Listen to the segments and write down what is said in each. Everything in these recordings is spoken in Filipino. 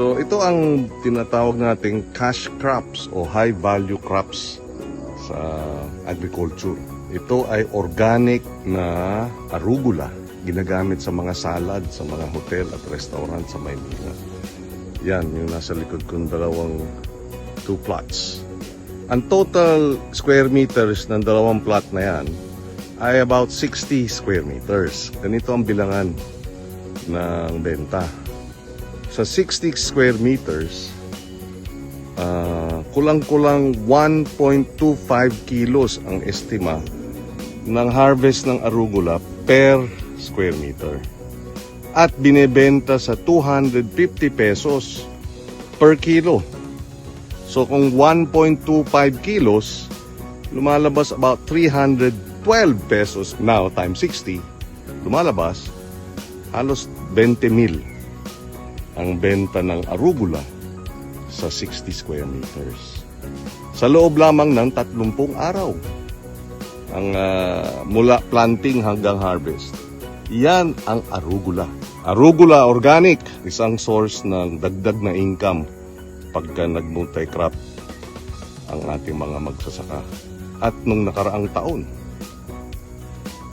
So ito ang tinatawag nating cash crops o high value crops sa agriculture. Ito ay organic na arugula, ginagamit sa mga salad, sa mga hotel at restaurant sa Maynila. Yan, yung nasa likod kong dalawang 2 plots. Ang total square meters ng dalawang plot na yan ay about 60 square meters. Ganito ang bilangan ng benta. Sa 60 square meters, kulang-kulang 1.25 kilos ang estima ng harvest ng arugula per square meter. At binebenta sa 250 pesos per kilo. So kung 1.25 kilos, lumalabas about 312 pesos now times 60. Lumalabas halos 20,000 ang benta ng arugula sa 60 square meters. Sa loob lamang ng 30 araw ang mula planting hanggang harvest. Yan ang arugula. Arugula organic, isang source ng dagdag na income pagka nag-multi-crop ang ating mga magsasaka. At nung nakaraang taon,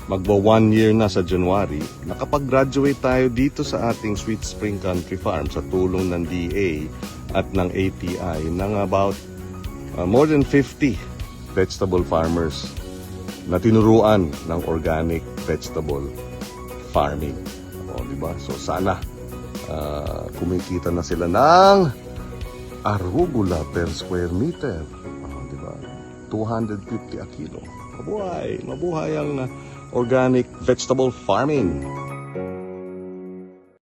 magba 1 year na sa January, nakapag-graduate tayo dito sa ating Sweet Spring Country Farm sa tulong ng DA at ng ATI ng about more than 50 vegetable farmers na tinuruan ng organic vegetable farming. O, diba? So sana kumikita na sila ng arugula per square meter. O, diba? 250 a kilo. Mabuhay ang organic vegetable farming.